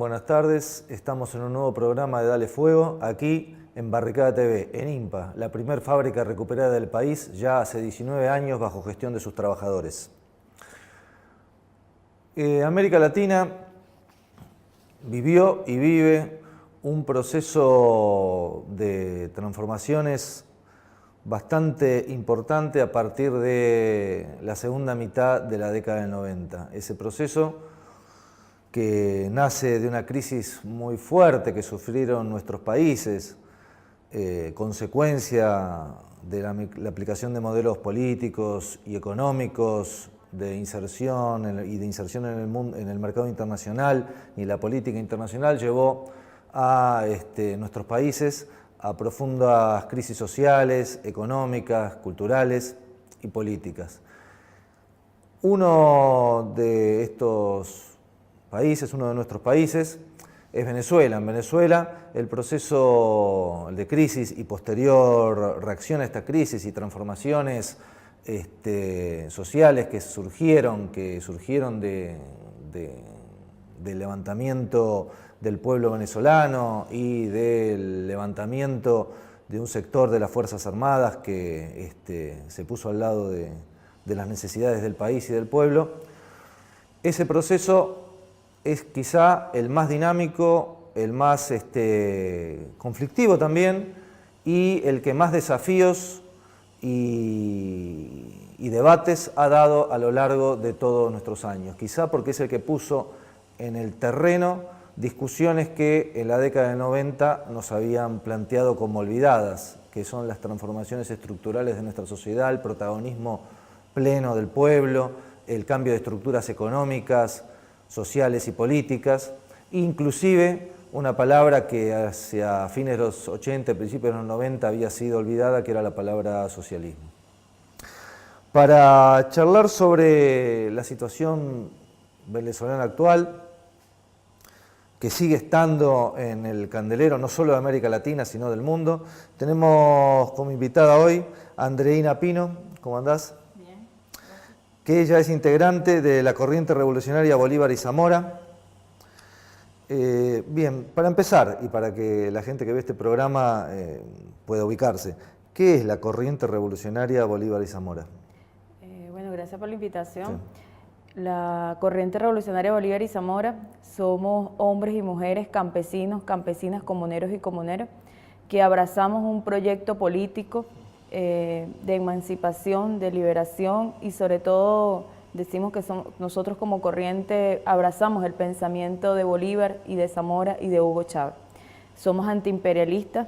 buenas tardes. Estamos en un nuevo programa de Dale Fuego, aquí en Barricada TV, en INPA, la primer fábrica recuperada del país, ya hace 19 años bajo gestión de sus trabajadores. América Latina vivió y vive un proceso de transformaciones bastante importante a partir de la segunda mitad de la década del 90. Ese proceso que nace de una crisis muy fuerte que sufrieron nuestros países, consecuencia de la aplicación de modelos políticos y económicos de inserción en el mercado internacional y la política internacional, llevó a nuestros países a profundas crisis sociales, económicas, culturales y políticas. Uno de estos países, uno de nuestros países, es Venezuela. En Venezuela, el proceso de crisis y posterior reacción a esta crisis y transformaciones sociales que surgieron del levantamiento del pueblo venezolano y del levantamiento de un sector de las Fuerzas Armadas que se puso al lado de las necesidades del país y del pueblo. Ese proceso es quizá el más dinámico, el más conflictivo también, y el que más desafíos y debates ha dado a lo largo de todos nuestros años. Quizá porque es el que puso en el terreno discusiones que en la década del 90 nos habían planteado como olvidadas, que son las transformaciones estructurales de nuestra sociedad, el protagonismo pleno del pueblo, el cambio de estructuras económicas, sociales y políticas, inclusive una palabra que hacia fines de los 80, principios de los 90 había sido olvidada, que era la palabra socialismo. Para charlar sobre la situación venezolana actual, que sigue estando en el candelero no solo de América Latina, sino del mundo, tenemos como invitada hoy a Andreina Pino. ¿Cómo andás? Que ella es integrante de la Corriente Revolucionaria Bolívar y Zamora. Bien, para empezar, y para que la gente que ve este programa pueda ubicarse, ¿qué es la Corriente Revolucionaria Bolívar y Zamora? Bueno, gracias por la invitación. Sí. La Corriente Revolucionaria Bolívar y Zamora somos hombres y mujeres, campesinos, campesinas, comuneros y comuneras, que abrazamos un proyecto político de emancipación, de liberación, y sobre todo decimos que nosotros como corriente abrazamos el pensamiento de Bolívar y de Zamora y de Hugo Chávez. Somos antiimperialistas,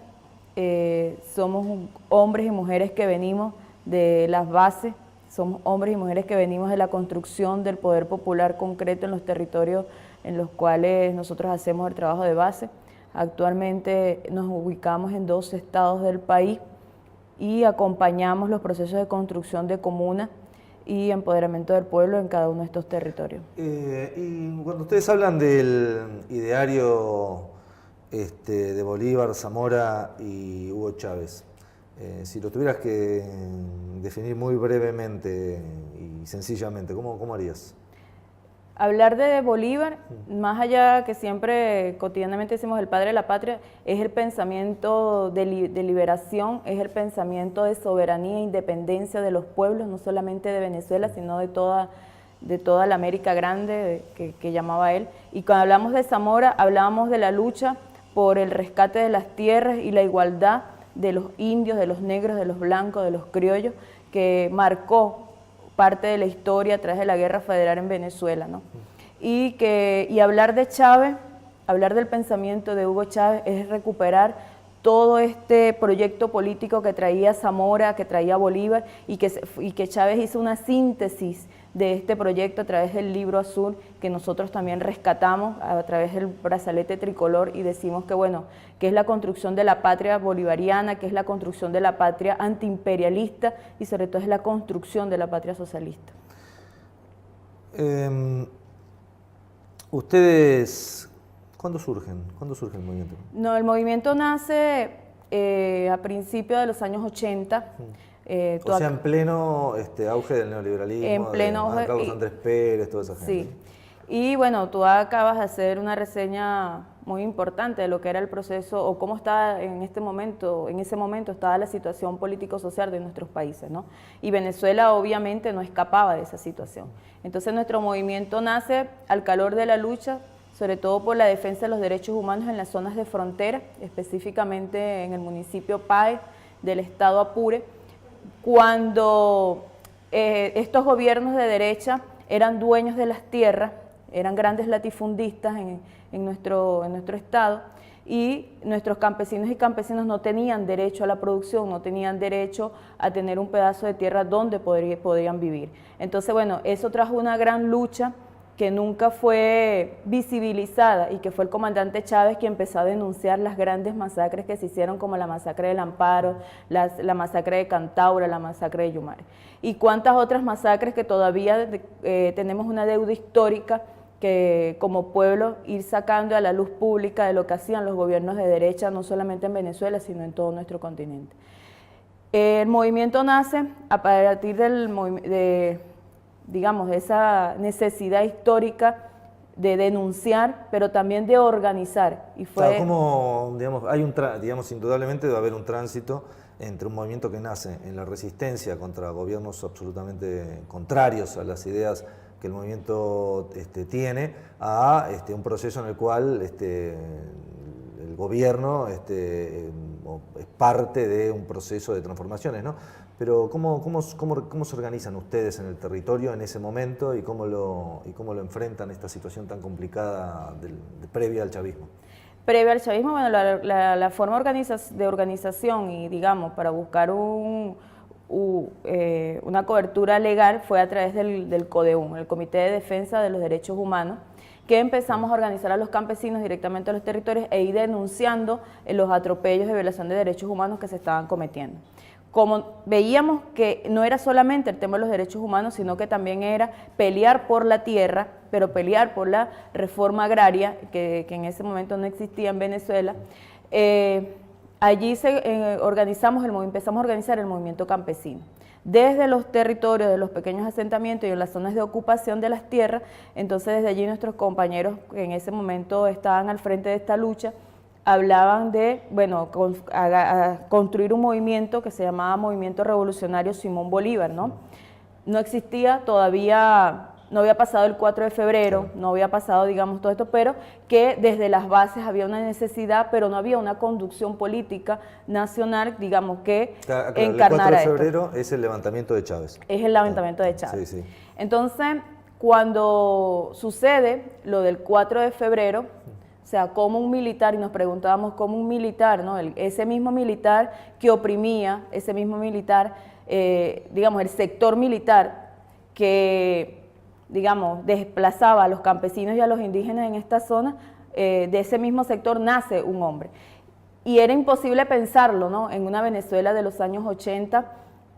somos hombres y mujeres que venimos de las bases, somos hombres y mujeres que venimos de la construcción del poder popular concreto en los territorios en los cuales nosotros hacemos el trabajo de base. Actualmente nos ubicamos en 12 estados del país y acompañamos los procesos de construcción de comunas y empoderamiento del pueblo en cada uno de estos territorios. Y cuando ustedes hablan del ideario de Bolívar, Zamora y Hugo Chávez, si lo tuvieras que definir muy brevemente y sencillamente, ¿cómo harías? Hablar de Bolívar, más allá que siempre cotidianamente decimos el padre de la patria, es el pensamiento de liberación, es el pensamiento de soberanía e independencia de los pueblos, no solamente de Venezuela, sino de toda la América Grande que llamaba él. Y cuando hablamos de Zamora, hablábamos de la lucha por el rescate de las tierras y la igualdad de los indios, de los negros, de los blancos, de los criollos, que marcó parte de la historia a través de la guerra federal en Venezuela, ¿no? Y hablar de Chávez, hablar del pensamiento de Hugo Chávez es recuperar todo este proyecto político que traía Zamora, que traía Bolívar, y que Chávez hizo una síntesis de este proyecto a través del Libro Azul, que nosotros también rescatamos a través del brazalete tricolor, y decimos que, bueno, que es la construcción de la patria bolivariana, que es la construcción de la patria antiimperialista, y sobre todo es la construcción de la patria socialista. ¿Ustedes cuándo surgen? ¿Cuándo surge el movimiento? No, el movimiento nace a principios de los años 80. O sea, en pleno auge del neoliberalismo, en pleno de Carlos Andrés Pérez, toda esa gente. Sí, Y bueno, tú acabas de hacer una reseña muy importante de lo que era el proceso o cómo está en ese momento estaba la situación político-social de nuestros países, ¿no? Y Venezuela obviamente no escapaba de esa situación. Entonces nuestro movimiento nace al calor de la lucha, sobre todo por la defensa de los derechos humanos en las zonas de frontera, específicamente en el municipio Páez del estado Apure, cuando estos gobiernos de derecha eran dueños de las tierras, eran grandes latifundistas en nuestro estado, y nuestros campesinos y campesinas no tenían derecho a la producción, no tenían derecho a tener un pedazo de tierra donde podían vivir. Entonces, bueno, eso trajo una gran lucha que nunca fue visibilizada y que fue el comandante Chávez quien empezó a denunciar las grandes masacres que se hicieron, como la masacre del Amparo, la masacre de Cantaura, la masacre de Yumare. Y cuántas otras masacres que todavía tenemos una deuda histórica que como pueblo ir sacando a la luz pública de lo que hacían los gobiernos de derecha, no solamente en Venezuela, sino en todo nuestro continente. El movimiento nace a partir de esa necesidad histórica de denunciar, pero también de organizar. Y fue claro, como, digamos, indudablemente debe haber un tránsito entre un movimiento que nace en la resistencia contra gobiernos absolutamente contrarios a las ideas que el movimiento tiene, a un proceso en el cual el gobierno es parte de un proceso de transformaciones, ¿no? Pero ¿cómo se organizan ustedes en el territorio en ese momento y cómo lo enfrentan esta situación tan complicada previa al chavismo? Previa al chavismo, bueno, la forma de organización y, digamos, para buscar una cobertura legal fue a través del CODEUM, el Comité de Defensa de los Derechos Humanos, que empezamos a organizar a los campesinos directamente a los territorios e ir denunciando los atropellos de violación de derechos humanos que se estaban cometiendo. Como veíamos que no era solamente el tema de los derechos humanos, sino que también era pelear por la tierra, pero pelear por la reforma agraria, que en ese momento no existía en Venezuela. Allí empezamos a organizar el movimiento campesino. Desde los territorios, de los pequeños asentamientos y en las zonas de ocupación de las tierras, entonces desde allí nuestros compañeros que en ese momento estaban al frente de esta lucha, hablaban de, bueno, construir un movimiento que se llamaba Movimiento Revolucionario Simón Bolívar, ¿no? No existía todavía, no había pasado el 4 de febrero, no había pasado, digamos, todo esto, pero que desde las bases había una necesidad, pero no había una conducción política nacional, digamos, que encarnara esto. El 4 de febrero es el levantamiento de Chávez. Es el levantamiento de Chávez. Sí, sí. Entonces, cuando sucede lo del 4 de febrero, o sea, como un militar, y nos preguntábamos cómo un militar, ¿no? Ese mismo militar que oprimía, ese mismo militar, digamos, el sector militar que, digamos, desplazaba a los campesinos y a los indígenas en esta zona, de ese mismo sector nace un hombre. Y era imposible pensarlo, ¿no? En una Venezuela de los años 80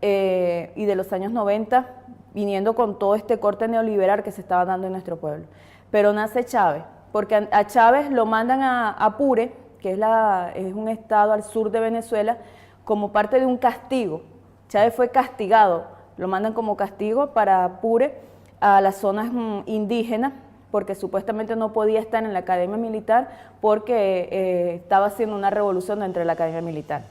y de los años 90, viniendo con todo este corte neoliberal que se estaba dando en nuestro pueblo. Pero nace Chávez, porque a Chávez lo mandan a Apure, que es un estado al sur de Venezuela, como parte de un castigo. Chávez fue castigado, lo mandan como castigo para Apure, a las zonas indígenas, porque supuestamente no podía estar en la academia militar porque estaba haciendo una revolución dentro de la academia militar.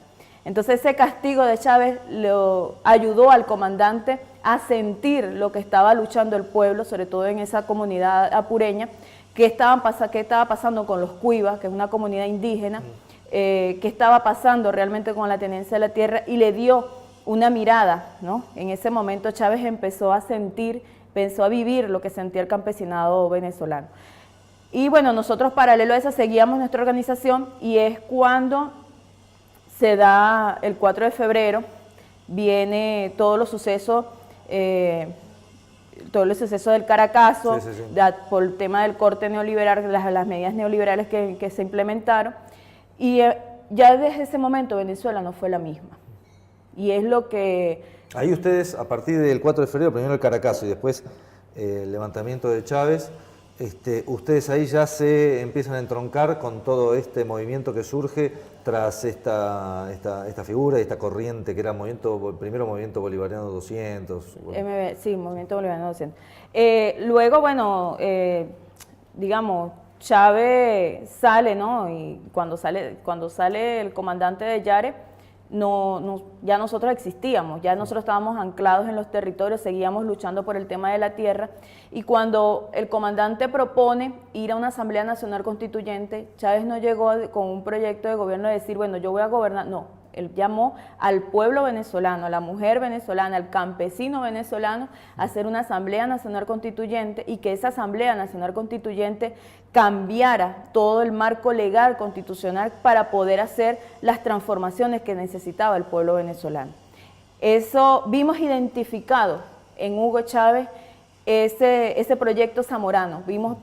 Entonces ese castigo de Chávez lo ayudó al comandante a sentir lo que estaba luchando el pueblo, sobre todo en esa comunidad apureña, qué estaba pasando con los cuivas, que es una comunidad indígena, qué estaba pasando realmente con la tenencia de la tierra, y le dio una mirada, ¿no? En ese momento Chávez empezó a vivir lo que sentía el campesinado venezolano. Y bueno, nosotros paralelo a eso seguíamos nuestra organización, y es cuando se da el 4 de febrero, viene todos los sucesos del Caracazo, sí. por el tema del corte neoliberal, las medidas neoliberales que se implementaron, y ya desde ese momento Venezuela no fue la misma. Y es lo que... Ahí ustedes, a partir del 4 de febrero, primero el Caracazo y después el levantamiento de Chávez, ustedes ahí ya se empiezan a entroncar con todo este movimiento que surge tras esta figura y esta corriente que era primero Movimiento Bolivariano 200. Sí, Movimiento Bolivariano 200. Luego, bueno, digamos, Chávez sale, ¿no? Y cuando sale el comandante de Yare, ya nosotros existíamos, ya nosotros estábamos anclados en los territorios, seguíamos luchando por el tema de la tierra, y cuando el comandante propone ir a una Asamblea Nacional Constituyente, Chávez no llegó con un proyecto de gobierno de decir, bueno, yo voy a gobernar, no. Él llamó al pueblo venezolano, a la mujer venezolana, al campesino venezolano a hacer una Asamblea Nacional Constituyente, y que esa Asamblea Nacional Constituyente cambiara todo el marco legal constitucional para poder hacer las transformaciones que necesitaba el pueblo venezolano. Eso vimos identificado en Hugo Chávez, ese proyecto zamorano, vimos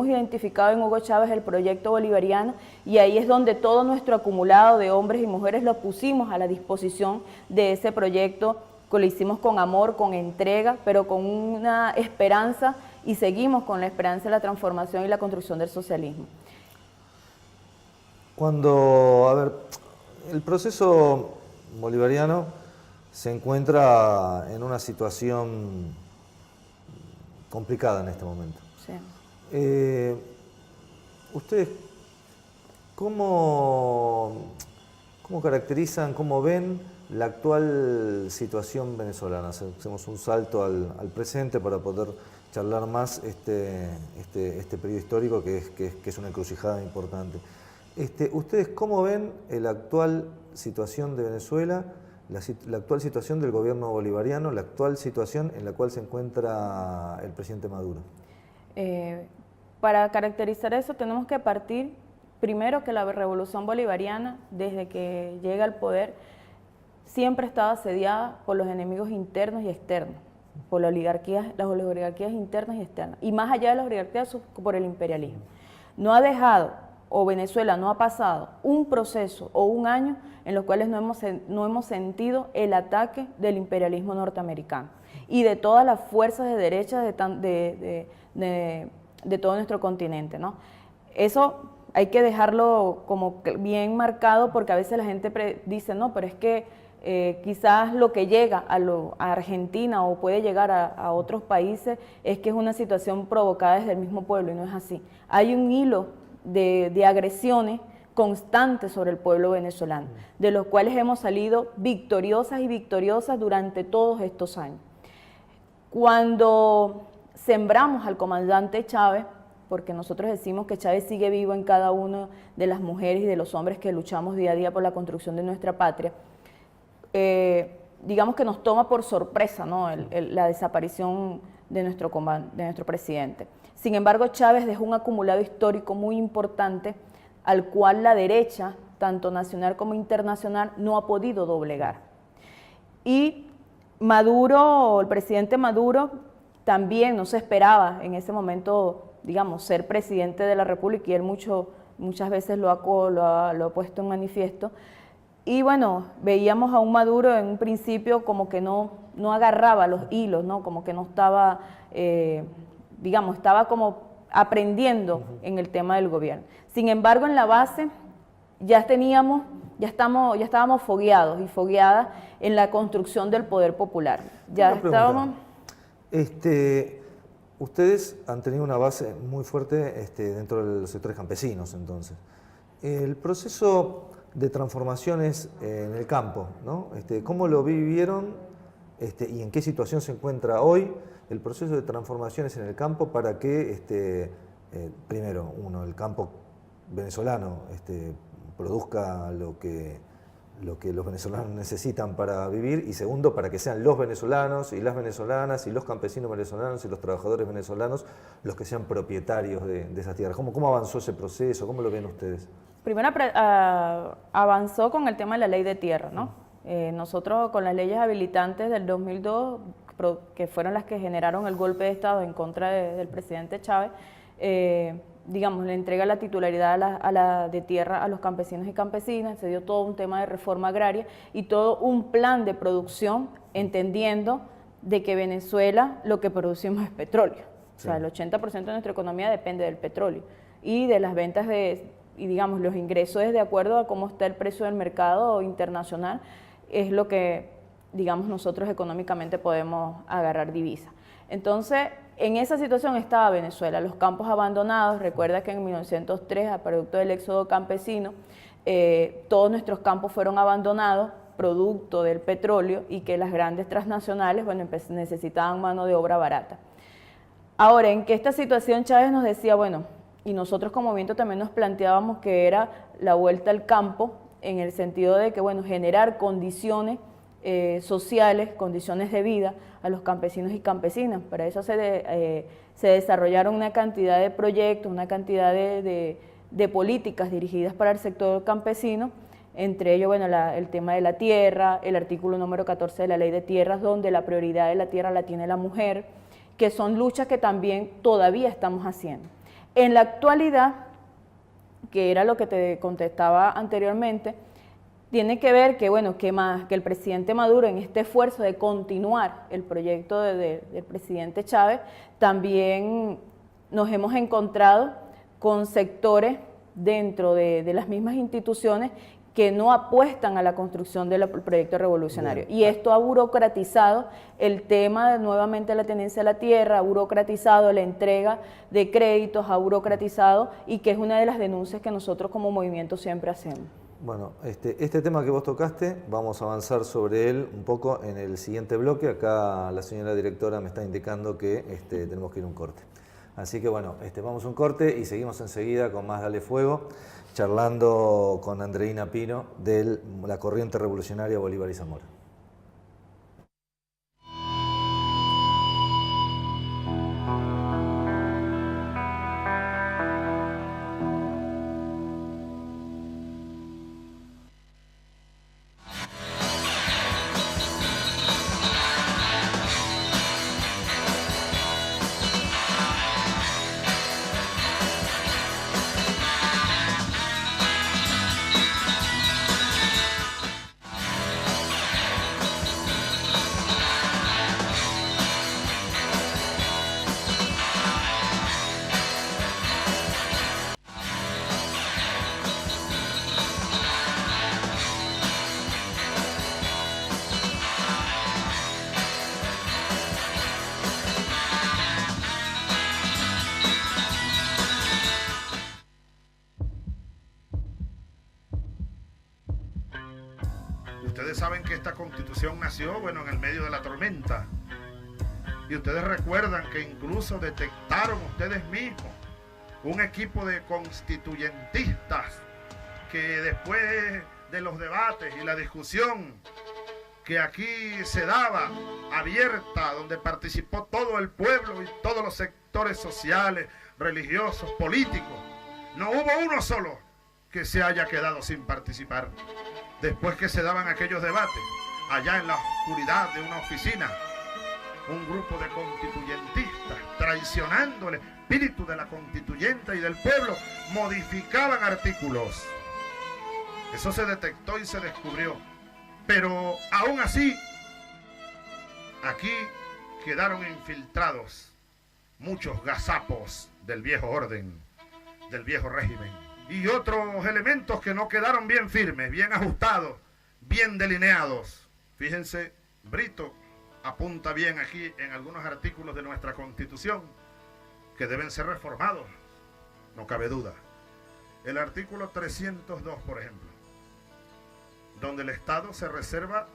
identificado en Hugo Chávez el proyecto bolivariano, y ahí es donde todo nuestro acumulado de hombres y mujeres lo pusimos a la disposición de ese proyecto, que lo hicimos con amor, con entrega, pero con una esperanza, y seguimos con la esperanza de la transformación y la construcción del socialismo. A ver, el proceso bolivariano se encuentra en una situación complicada en este momento. Sí. ¿Ustedes cómo caracterizan, cómo ven la actual situación venezolana? Hacemos un salto al presente para poder charlar más este periodo histórico que es una encrucijada importante. ¿Ustedes cómo ven la actual situación de Venezuela, la actual situación del gobierno bolivariano, la actual situación en la cual se encuentra el presidente Maduro? Para caracterizar eso tenemos que partir primero que la revolución bolivariana, desde que llega al poder, siempre estaba asediada por los enemigos internos y externos, por las oligarquías internas y externas, y más allá de las oligarquías, por el imperialismo. No ha dejado, o Venezuela no ha pasado un proceso o un año en los cuales no hemos sentido el ataque del imperialismo norteamericano y de todas las fuerzas de derecha de todo nuestro continente, ¿no? Eso hay que dejarlo como bien marcado, porque a veces la gente dice, no, pero es que quizás lo que llega a Argentina o puede llegar a otros países es que es una situación provocada desde el mismo pueblo, y no es así. Hay un hilo de agresiones constantes sobre el pueblo venezolano, de los cuales hemos salido victoriosas y victoriosas durante todos estos años. Cuando sembramos al comandante Chávez, porque nosotros decimos que Chávez sigue vivo en cada una de las mujeres y de los hombres que luchamos día a día por la construcción de nuestra patria, digamos que nos toma por sorpresa, ¿no? la desaparición de nuestro presidente. Sin embargo, Chávez dejó un acumulado histórico muy importante al cual la derecha, tanto nacional como internacional, no ha podido doblegar. Y Maduro, el presidente Maduro, también no se esperaba en ese momento, digamos, ser presidente de la República, y él muchas veces lo ha puesto en manifiesto. Y bueno, veíamos a un Maduro en un principio como que no agarraba los hilos, ¿no? Como que no estaba, digamos, estaba como aprendiendo en el tema del gobierno. Sin embargo, en la base ya estábamos fogueados y fogueadas en la construcción del poder popular. Ya estábamos... Ustedes han tenido una base muy fuerte dentro de los sectores campesinos, entonces. El proceso de transformaciones en el campo, ¿no? ¿Cómo lo vivieron y en qué situación se encuentra hoy el proceso de transformaciones en el campo para que, primero, el campo venezolano produzca lo que los venezolanos necesitan para vivir, y segundo, para que sean los venezolanos y las venezolanas y los campesinos venezolanos y los trabajadores venezolanos los que sean propietarios de esas tierras? ¿Cómo avanzó ese proceso? ¿Cómo lo ven ustedes? Primero avanzó con el tema de la ley de tierra, ¿no? Nosotros con las leyes habilitantes del 2002, que fueron las que generaron el golpe de Estado en contra del presidente Chávez, digamos, le entrega la titularidad de tierra a los campesinos y campesinas, se dio todo un tema de reforma agraria y todo un plan de producción, entendiendo de que Venezuela lo que producimos es petróleo. Sí. O sea, el 80% de nuestra economía depende del petróleo y de las ventas y digamos, los ingresos es de acuerdo a cómo está el precio del mercado internacional, es lo que, digamos, nosotros económicamente podemos agarrar divisa. Entonces, En esa situación estaba Venezuela, los campos abandonados. Recuerda que en 1903, a producto del éxodo campesino, todos nuestros campos fueron abandonados, producto del petróleo, y que las grandes transnacionales, bueno, necesitaban mano de obra barata. Ahora, en que esta situación Chávez nos decía, bueno, y nosotros como movimiento también nos planteábamos que era la vuelta al campo, en el sentido de que, bueno, generar condiciones sociales, condiciones de vida a los campesinos y campesinas. Para eso se desarrollaron una cantidad de proyectos, una cantidad de políticas dirigidas para el sector campesino, entre ellos, bueno, el tema de la tierra, el artículo número 14 de la Ley de Tierras, donde la prioridad de la tierra la tiene la mujer, que son luchas que también todavía estamos haciendo. En la actualidad, que era lo que te contestaba anteriormente, tiene que ver que, bueno, que el presidente Maduro, en este esfuerzo de continuar el proyecto del presidente Chávez, también nos hemos encontrado con sectores dentro de las mismas instituciones que no apuestan a la construcción del proyecto revolucionario. Bien. Y esto ha burocratizado el tema nuevamente de la tenencia de la tierra, ha burocratizado la entrega de créditos, ha burocratizado, y que es una de las denuncias que nosotros como movimiento siempre hacemos. Bueno, este tema que vos tocaste, vamos a avanzar sobre él un poco en el siguiente bloque. Acá la señora directora me está indicando que tenemos que ir a un corte. Así que bueno, vamos a un corte y seguimos enseguida con más Dale Fuego, charlando con Andreina Pino de la corriente revolucionaria Bolívar y Zamora. Ustedes saben que esta constitución nació, bueno, en el medio de la tormenta. Y ustedes recuerdan que incluso detectaron ustedes mismos un equipo de constituyentistas que después de los debates y la discusión que aquí se daba abierta, donde participó todo el pueblo y todos los sectores sociales, religiosos, políticos, no hubo uno solo que se haya quedado sin participar. Después que se daban aquellos debates, allá en la oscuridad de una oficina, un grupo de constituyentistas, traicionando el espíritu de la constituyente y del pueblo, modificaban artículos. Eso se detectó y se descubrió. Pero aún así, aquí quedaron infiltrados muchos gazapos del viejo orden, del viejo régimen, y otros elementos que no quedaron bien firmes, bien ajustados, bien delineados. Fíjense, Brito apunta bien aquí en algunos artículos de nuestra Constitución que deben ser reformados, no cabe duda. El artículo 302, por ejemplo, donde el Estado se reserva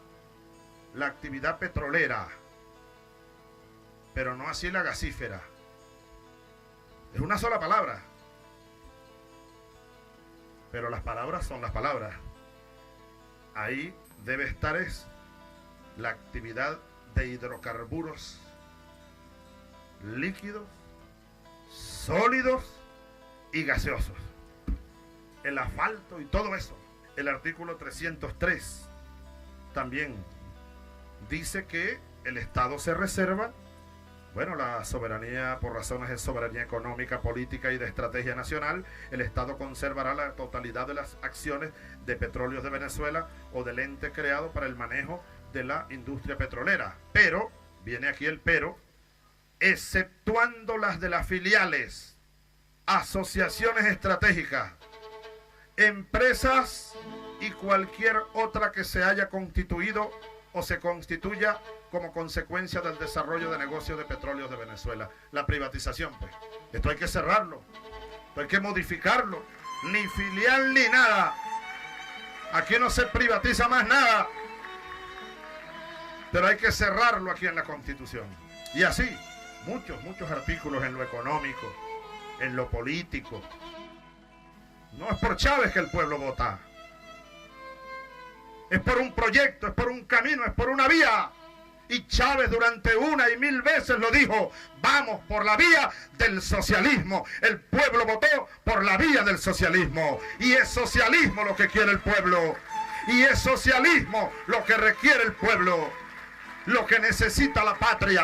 la actividad petrolera, pero no así la gasífera. Es una sola palabra, pero las palabras son las palabras. Ahí debe estar la actividad de hidrocarburos líquidos, sólidos y gaseosos, el asfalto y todo eso. El artículo 303 también dice que el Estado se reserva, bueno, la soberanía por razones de soberanía económica, política y de estrategia nacional. El Estado conservará la totalidad de las acciones de Petróleos de Venezuela o del ente creado para el manejo de la industria petrolera. Pero, viene aquí el pero, exceptuando las de las filiales, asociaciones estratégicas, empresas y cualquier otra que se haya constituido o se constituya como consecuencia del desarrollo de negocios de petróleo de Venezuela. La privatización, pues. Esto hay que cerrarlo, esto hay que modificarlo. Ni filial ni nada. Aquí no se privatiza más nada. Pero hay que cerrarlo aquí en la Constitución. Y así, muchos artículos en lo económico, en lo político. No es por Chávez que el pueblo vota. Es por un proyecto, es por un camino, es por una vía. Y Chávez durante una y mil veces lo dijo: vamos por la vía del socialismo. El pueblo votó por la vía del socialismo. Y es socialismo lo que quiere el pueblo. Y es socialismo lo que requiere el pueblo. Lo que necesita la patria.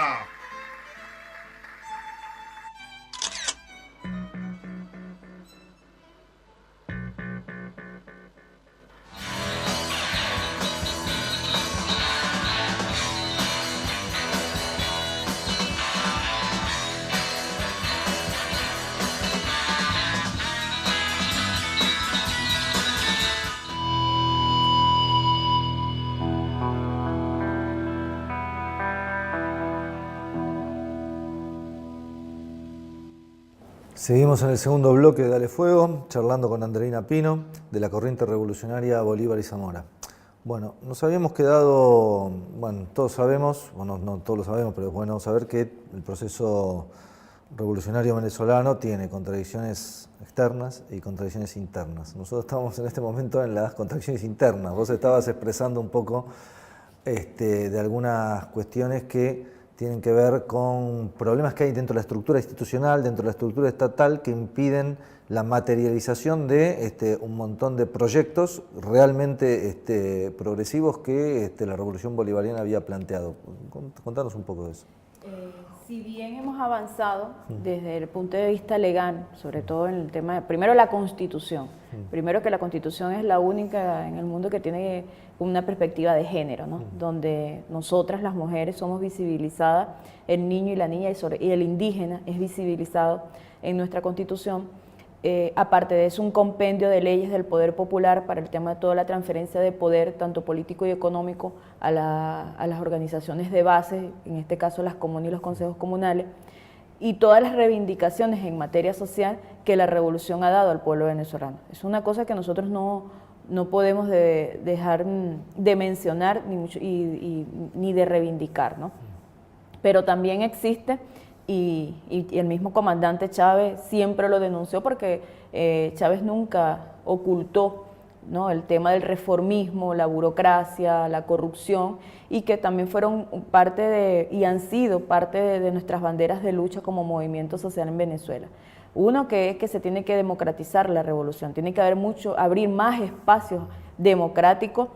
Seguimos en el segundo bloque de Dale Fuego, charlando con Andreina Pino, de la corriente revolucionaria Bolívar y Zamora. Bueno, nos habíamos quedado, bueno, todos sabemos, bueno, no todos lo sabemos, pero es bueno saber que el proceso revolucionario venezolano tiene contradicciones externas y contradicciones internas. Nosotros estamos en este momento en las contradicciones internas. Vos estabas expresando un poco de algunas cuestiones que tienen que ver con problemas que hay dentro de la estructura institucional, dentro de la estructura estatal, que impiden la materialización de un montón de proyectos realmente progresivos que la Revolución Bolivariana había planteado. Contanos un poco de eso. Si bien hemos avanzado desde el punto de vista legal, sobre todo en el tema de, primero, la Constitución. Primero, que la Constitución es la única en el mundo que tiene una perspectiva de género, ¿no? Donde nosotras las mujeres somos visibilizadas, el niño y la niña y el indígena es visibilizado en nuestra Constitución. Aparte de eso, un compendio de leyes del poder popular para el tema de toda la transferencia de poder, tanto político y económico, a las organizaciones de base, en este caso las comunas y los consejos comunales, y todas las reivindicaciones en materia social que la revolución ha dado al pueblo venezolano. Es una cosa que nosotros no podemos dejar de mencionar ni de reivindicar, ¿no? Pero también existe, y el mismo comandante Chávez siempre lo denunció, porque Chávez nunca ocultó, ¿no?, el tema del reformismo, la burocracia, la corrupción, y que también fueron parte y han sido parte de nuestras banderas de lucha como movimiento social en Venezuela. Uno, que es que se tiene que democratizar la revolución, tiene que abrir más espacios democráticos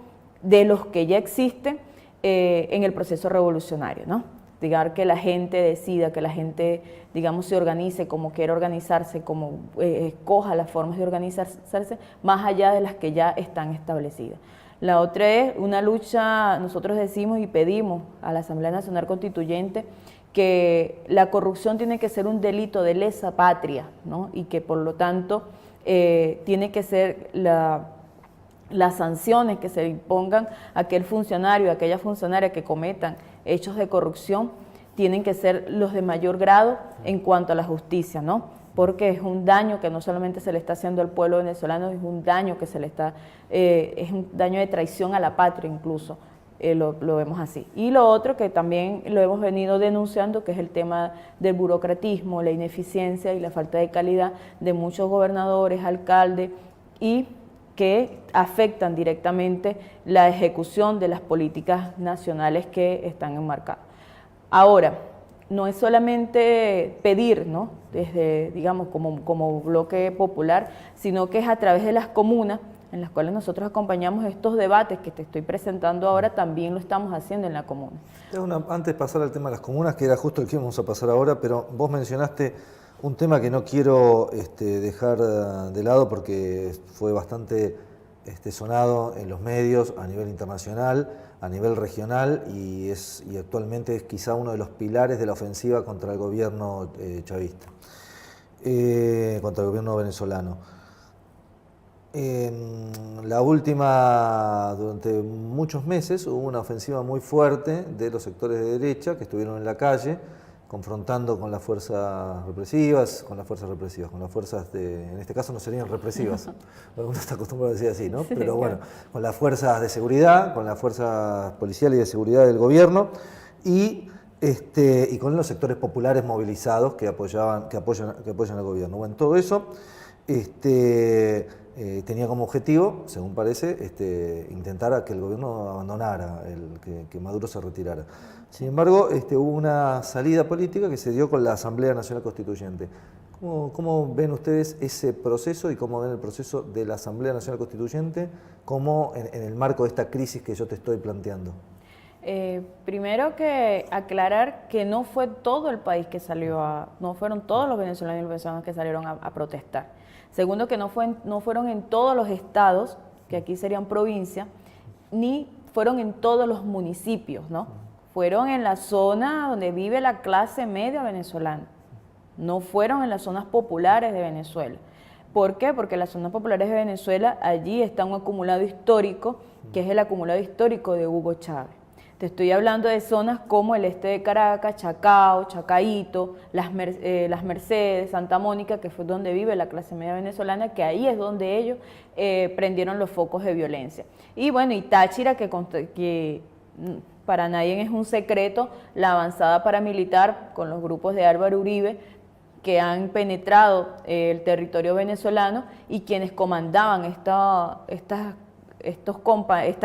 de los que ya existen en el proceso revolucionario, ¿no? Digar que la gente decida, que la gente, digamos, se organice como quiera organizarse, como escoja las formas de organizarse, más allá de las que ya están establecidas. La otra es una lucha, nosotros decimos y pedimos a la Asamblea Nacional Constituyente que la corrupción tiene que ser un delito de lesa patria, ¿no? Y que por lo tanto tiene que ser las sanciones que se impongan a aquel funcionario, a aquella funcionaria que cometan hechos de corrupción, tienen que ser los de mayor grado en cuanto a la justicia, ¿no? Porque es un daño que no solamente se le está haciendo al pueblo venezolano, es un daño que es un daño de traición a la patria incluso, lo vemos así. Y lo otro que también lo hemos venido denunciando, que es el tema del burocratismo, la ineficiencia y la falta de calidad de muchos gobernadores, alcaldes, y que afectan directamente la ejecución de las políticas nacionales que están enmarcadas. Ahora, no es solamente pedir, ¿no?, desde, digamos, como bloque popular, sino que es a través de las comunas, en las cuales nosotros acompañamos estos debates que te estoy presentando ahora, también lo estamos haciendo en la comuna. Antes de pasar al tema de las comunas, que era justo el que íbamos a pasar ahora, pero vos mencionaste un tema que no quiero dejar de lado porque fue bastante sonado en los medios a nivel internacional, a nivel regional, y actualmente es quizá uno de los pilares de la ofensiva contra el gobierno chavista, contra el gobierno venezolano. La última, durante muchos meses, hubo una ofensiva muy fuerte de los sectores de derecha que estuvieron en la calle, confrontando con las fuerzas represivas, con las fuerzas de, en este caso no serían represivas, uno está acostumbrado a decir así, ¿no? Sí, Pero bueno, con las fuerzas de seguridad, con las fuerzas policiales y de seguridad del gobierno, y con los sectores populares movilizados que apoyan al gobierno. Bueno, todo eso tenía como objetivo, según parece, intentar a que el gobierno abandonara, que Maduro se retirara. Sin embargo, hubo una salida política que se dio con la Asamblea Nacional Constituyente. ¿Cómo ven ustedes ese proceso y cómo ven el proceso de la Asamblea Nacional Constituyente como en el marco de esta crisis que yo te estoy planteando? Primero que aclarar que no fue todo el país que salió no fueron todos los venezolanos y los venezolanos que salieron a protestar. Segundo, que no fueron en todos los estados, que aquí serían provincias, ni fueron en todos los municipios, ¿no? Fueron en la zona donde vive la clase media venezolana, no fueron en las zonas populares de Venezuela. ¿Por qué? Porque en las zonas populares de Venezuela, allí está un acumulado histórico, que es el acumulado histórico de Hugo Chávez. Te estoy hablando de zonas como el este de Caracas, Chacao, Chacaíto, Las Mercedes, Santa Mónica, que fue donde vive la clase media venezolana, que ahí es donde ellos prendieron los focos de violencia. Y bueno, y Táchira, que para nadie es un secreto, la avanzada paramilitar con los grupos de Álvaro Uribe, que han penetrado el territorio venezolano y quienes comandaban esta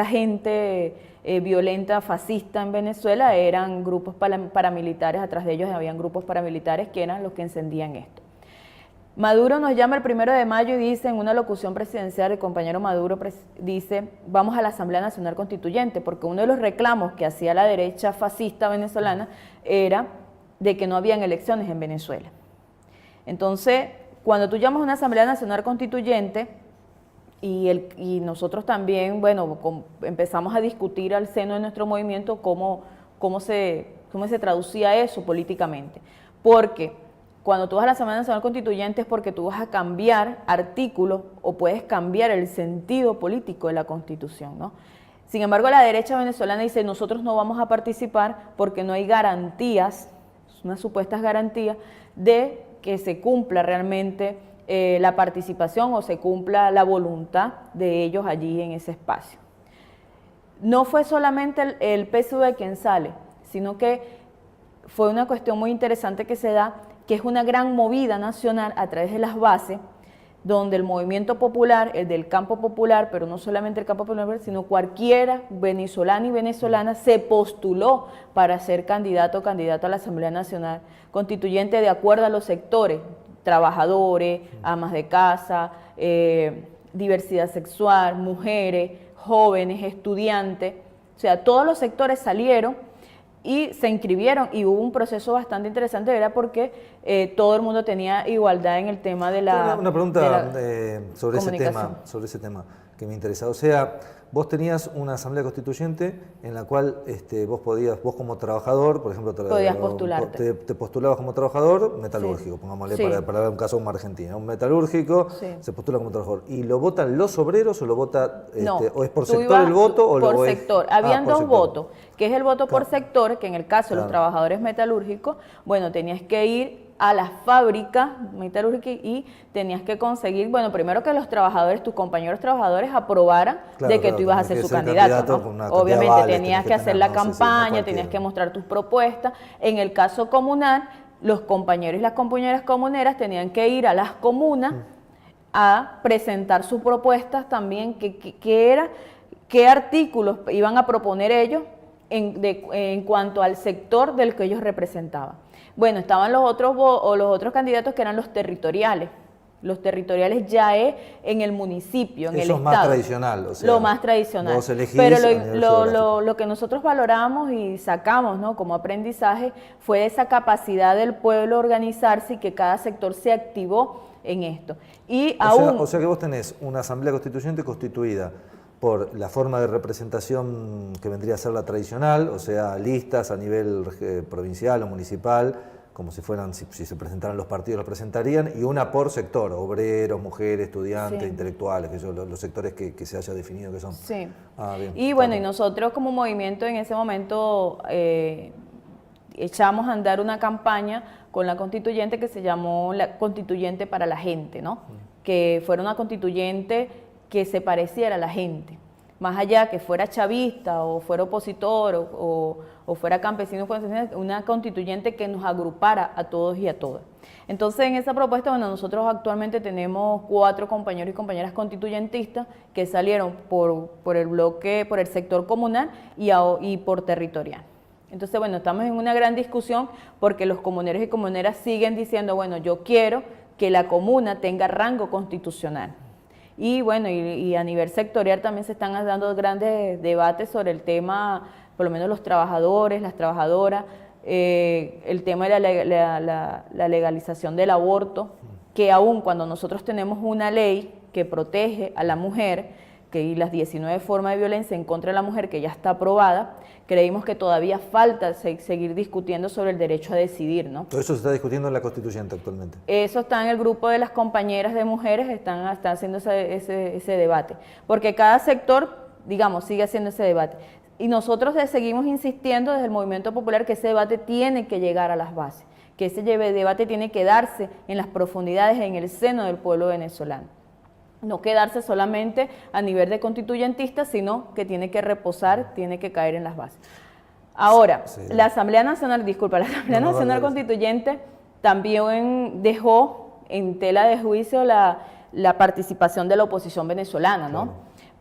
gente violenta, fascista en Venezuela, eran grupos paramilitares, atrás de ellos habían grupos paramilitares que eran los que encendían esto. Maduro nos llama el 1 de mayo y dice, en una locución presidencial, el compañero Maduro dice, vamos a la Asamblea Nacional Constituyente, porque uno de los reclamos que hacía la derecha fascista venezolana era de que no habían elecciones en Venezuela. Entonces, cuando tú llamas a una Asamblea Nacional Constituyente, y nosotros también, bueno, empezamos a discutir al seno de nuestro movimiento cómo se traducía eso políticamente. Porque cuando tú vas a la Asamblea Nacional Constituyente es porque tú vas a cambiar artículos o puedes cambiar el sentido político de la Constitución, ¿no? Sin embargo, la derecha venezolana dice, nosotros no vamos a participar porque no hay garantías, unas supuestas garantías, de que se cumpla realmente la participación o se cumpla la voluntad de ellos allí en ese espacio. No fue solamente el PSUV quien sale, sino que fue una cuestión muy interesante que se da, que es una gran movida nacional a través de las bases, donde el movimiento popular, el del campo popular, pero no solamente el campo popular, sino cualquiera venezolano y venezolana se postuló para ser candidato o candidata a la Asamblea Nacional Constituyente de acuerdo a los sectores, trabajadores, amas de casa, diversidad sexual, mujeres, jóvenes, estudiantes, o sea, todos los sectores salieron y se inscribieron y hubo un proceso bastante interesante, era porque todo el mundo tenía igualdad en el tema de la Una pregunta sobre ese tema que me interesa. O sea, vos tenías una asamblea constituyente en la cual vos como trabajador, por ejemplo, podías postularte. Te postulabas como trabajador metalúrgico, sí. Pongámosle para dar un caso como Argentina, un metalúrgico se postula como trabajador. ¿Y lo votan los obreros o lo vota, o es por sector el voto? O por sector. Habían dos votos, que es el voto por Claro. sector, que en el caso de los trabajadores metalúrgicos, bueno, tenías que ir a las fábricas metalúrgicas y tenías que conseguir, bueno, primero que los trabajadores, tus compañeros trabajadores aprobaran de que tú ibas a ser su candidato, ¿no? Obviamente tenías que hacer la campaña, tenías que mostrar tus propuestas. En el caso comunal, los compañeros y las compañeras comuneras tenían que ir a las comunas a presentar sus propuestas también, qué artículos iban a proponer ellos en cuanto al sector del que ellos representaban. Bueno, estaban los otros candidatos que eran los territoriales. Los territoriales ya es en el municipio, en el estado. Eso es más tradicional. O sea, lo más tradicional. Vos elegís pero lo que nosotros valoramos y sacamos, ¿no?, como aprendizaje fue esa capacidad del pueblo a organizarse y que cada sector se activó en esto. O sea que vos tenés una asamblea constituyente constituida por la forma de representación que vendría a ser la tradicional, o sea, listas a nivel provincial o municipal, como si fueran, si se presentaran los partidos, los presentarían, y una por sector, obreros, mujeres, estudiantes, intelectuales, que son los sectores que se haya definido que son. Sí. Bien, y bueno, y nosotros como movimiento en ese momento echamos a andar una campaña con la constituyente que se llamó la Constituyente para la Gente, ¿no? Que fuera una constituyente que se pareciera a la gente, más allá que fuera chavista o fuera opositor o fuera campesino, una constituyente que nos agrupara a todos y a todas. Entonces, en esa propuesta, bueno, nosotros actualmente tenemos 4 compañeros y compañeras constituyentistas que salieron por el bloque, por el sector comunal y por territorial. Entonces, bueno, estamos en una gran discusión porque los comuneros y comuneras siguen diciendo, bueno, yo quiero que la comuna tenga rango constitucional. Y bueno, y a nivel sectorial también se están dando grandes debates sobre el tema, por lo menos los trabajadores, las trabajadoras, el tema de la legalización del aborto, que aún cuando nosotros tenemos una ley que protege a la mujer, y las 19 formas de violencia en contra de la mujer que ya está aprobada, creímos que todavía falta seguir discutiendo sobre el derecho a decidir, ¿no? Todo eso se está discutiendo en la Constituyente actualmente. Eso está en el grupo de las compañeras de mujeres, están haciendo ese debate, porque cada sector, digamos, sigue haciendo ese debate. Y nosotros seguimos insistiendo desde el Movimiento Popular que ese debate tiene que llegar a las bases, que ese debate tiene que darse en las profundidades, en el seno del pueblo venezolano. No quedarse solamente a nivel de constituyentistas, sino que tiene que reposar, tiene que caer en las bases. Ahora, la Asamblea Nacional, la Asamblea Nacional Constituyente también dejó en tela de juicio la participación de la oposición venezolana, ¿no? Claro.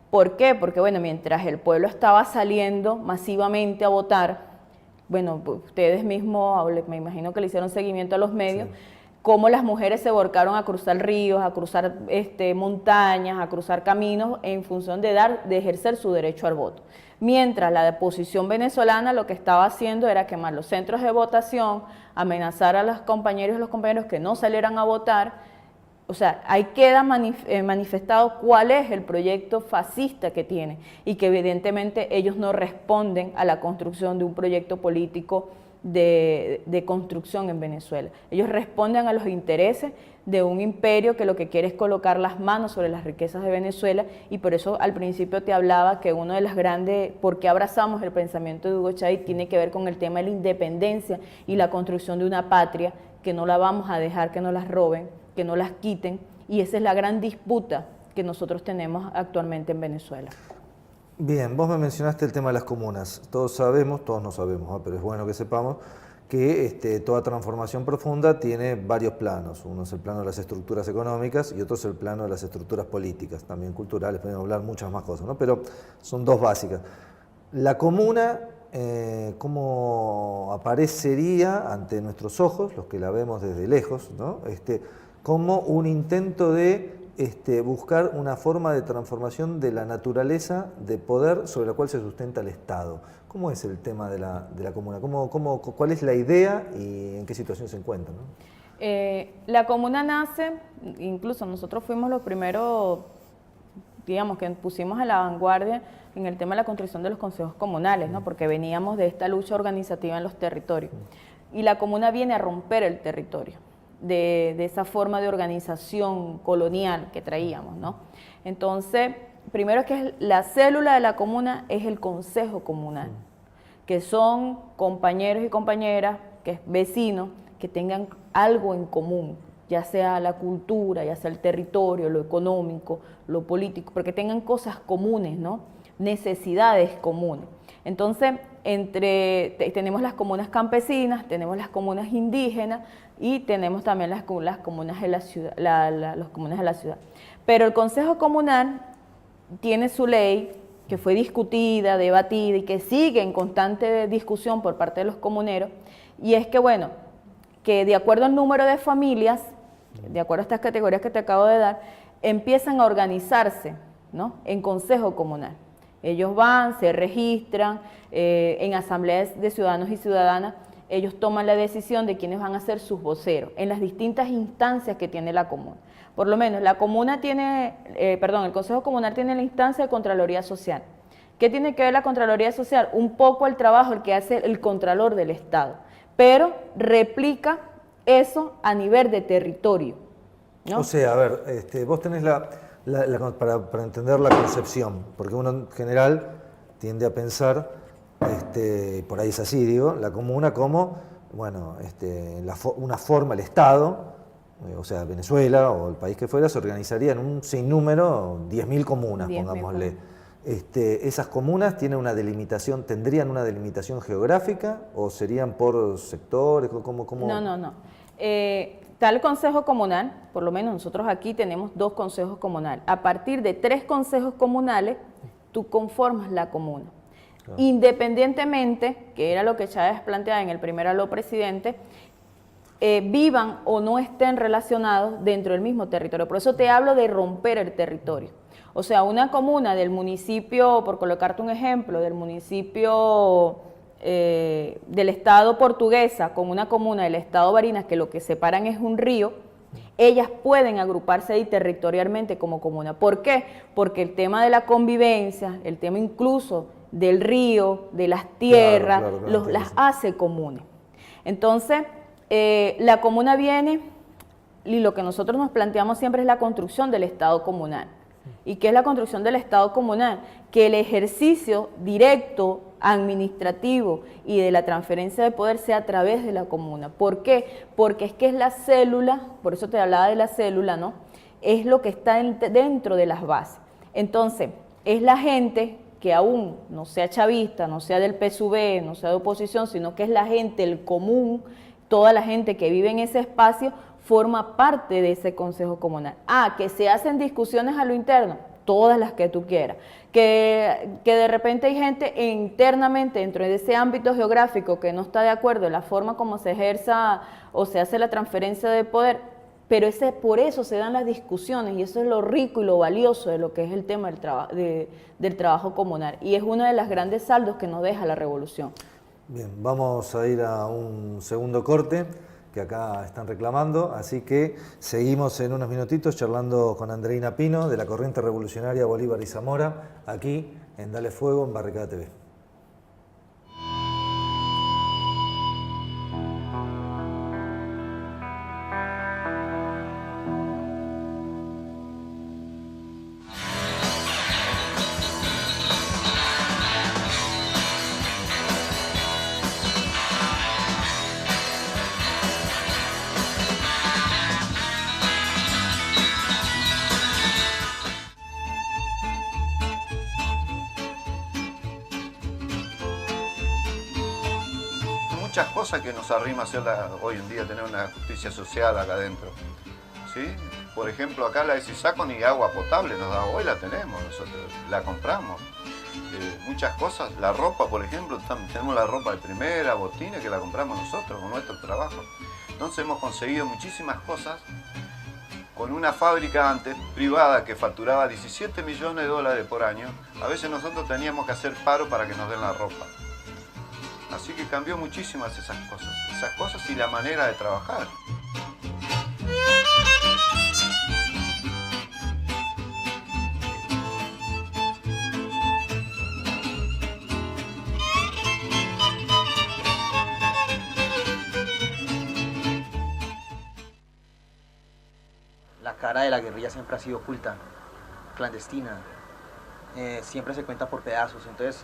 ¿Por qué? Porque, bueno, mientras el pueblo estaba saliendo masivamente a votar, bueno, ustedes mismos, me imagino que le hicieron seguimiento a los medios, cómo las mujeres se volcaron a cruzar ríos, a cruzar montañas, a cruzar caminos en función de ejercer su derecho al voto. Mientras la oposición venezolana lo que estaba haciendo era quemar los centros de votación, amenazar a los compañeros y los compañeros que no salieran a votar. O sea, ahí queda manifestado cuál es el proyecto fascista que tiene y que evidentemente ellos no responden a la construcción de un proyecto político de construcción en Venezuela. Ellos responden a los intereses de un imperio que lo que quiere es colocar las manos sobre las riquezas de Venezuela, y por eso al principio te hablaba que uno de las grandes, por qué abrazamos el pensamiento de Hugo Chávez, tiene que ver con el tema de la independencia y la construcción de una patria que no la vamos a dejar que nos las roben, que no las quiten, y esa es la gran disputa que nosotros tenemos actualmente en Venezuela. Bien, vos me mencionaste el tema de las comunas. Todos no sabemos, pero es bueno que sepamos que toda transformación profunda tiene varios planos. Uno es el plano de las estructuras económicas y otro es el plano de las estructuras políticas, también culturales, podemos hablar muchas más cosas, ¿no? Pero son dos básicas. La comuna, ¿cómo aparecería ante nuestros ojos, los que la vemos desde lejos, ¿no? Como un intento de buscar una forma de transformación de la naturaleza de poder sobre la cual se sustenta el Estado? ¿Cómo es el tema de la comuna? ¿Cuál es la idea y en qué situación se encuentra, ¿no? La comuna nace, incluso nosotros fuimos los primeros, digamos, que pusimos a la vanguardia en el tema de la construcción de los consejos comunales, ¿no? Porque veníamos de esta lucha organizativa en los territorios. Y la comuna viene a romper el territorio de esa forma de organización colonial que traíamos, ¿no? Entonces, primero que la célula de la comuna es el consejo comunal, que son compañeros y compañeras, que es vecinos, que tengan algo en común, ya sea la cultura, ya sea el territorio, lo económico, lo político, porque tengan cosas comunes, ¿no? Necesidades comunes. Entonces, tenemos las comunas campesinas, tenemos las comunas indígenas y tenemos también las comunas de la ciudad, los comunas de la ciudad. Pero el Consejo Comunal tiene su ley que fue discutida, debatida y que sigue en constante discusión por parte de los comuneros, y es que, bueno, que de acuerdo al número de familias, de acuerdo a estas categorías que te acabo de dar, empiezan a organizarse, ¿no? En Consejo Comunal. Ellos van, se registran, en asambleas de ciudadanos y ciudadanas, ellos toman la decisión de quiénes van a ser sus voceros en las distintas instancias que tiene la comuna. Por lo menos la comuna tiene, el Consejo Comunal tiene la instancia de Contraloría Social. ¿Qué tiene que ver la Contraloría Social? Un poco el trabajo que hace el Contralor del Estado, pero replica eso a nivel de territorio, ¿no? O sea, a ver, vos tenés para entender la concepción, porque uno en general tiende a pensar, por ahí es así, digo, la comuna como, bueno, una forma, el Estado, o sea, Venezuela o el país que fuera, se organizaría en un sinnúmero, 10.000 comunas, 10.000 pongámosle. ¿Esas comunas tendrían una delimitación geográfica o serían por sectores? ¿Cómo? No. Está el Consejo Comunal, por lo menos nosotros aquí tenemos 2 consejos comunales. A partir de 3 consejos comunales, tú conformas la comuna. Claro. Independientemente, que era lo que Chávez planteaba en el primer aló presidente, vivan o no estén relacionados dentro del mismo territorio. Por eso te hablo de romper el territorio. O sea, una comuna del municipio, por colocarte un ejemplo, del municipio del estado Portuguesa con una comuna del estado Barinas, que lo que separan es un río, ellas pueden agruparse ahí territorialmente como comuna. ¿Por qué? Porque el tema de la convivencia, el tema incluso del río, de las tierras, claro, las hace comunes. Entonces, la comuna viene, y lo que nosotros nos planteamos siempre es la construcción del Estado comunal. ¿Y qué es la construcción del Estado comunal? Que el ejercicio directo, administrativo y de la transferencia de poder sea a través de la comuna. ¿Por qué? Porque es que es la célula, por eso te hablaba de la célula, ¿no? Es lo que está dentro de las bases. Entonces, es la gente que aún no sea chavista, no sea del PSUV, no sea de oposición, sino que es la gente, el común, toda la gente que vive en ese espacio, forma parte de ese consejo comunal. Que se hacen discusiones a lo interno, todas las que tú quieras. Que de repente hay gente internamente dentro de ese ámbito geográfico que no está de acuerdo en la forma como se ejerza o se hace la transferencia de poder, pero por eso se dan las discusiones y eso es lo rico y lo valioso de lo que es el tema del trabajo comunal. Y es uno de los grandes saldos que nos deja la revolución. Bien, vamos a ir a un segundo corte que acá están reclamando, así que seguimos en unos minutitos charlando con Andreina Pino de la Corriente Revolucionaria Bolívar y Zamora, aquí en Dale Fuego, en Barricada TV. Muchas cosas que nos arrima hacer hoy en día tener una justicia social acá adentro, ¿sí? Por ejemplo, acá la de Sisaco ni agua potable nos da, hoy la tenemos nosotros, la compramos. Muchas cosas, la ropa, por ejemplo, tenemos la ropa de primera, botines, que la compramos nosotros con nuestro trabajo. Entonces hemos conseguido muchísimas cosas con una fábrica antes privada que facturaba 17 millones de dólares por año. A veces nosotros teníamos que hacer paro para que nos den la ropa. Así que cambió muchísimas esas cosas y la manera de trabajar. La cara de la guerrilla siempre ha sido oculta, clandestina, siempre se cuenta por pedazos, entonces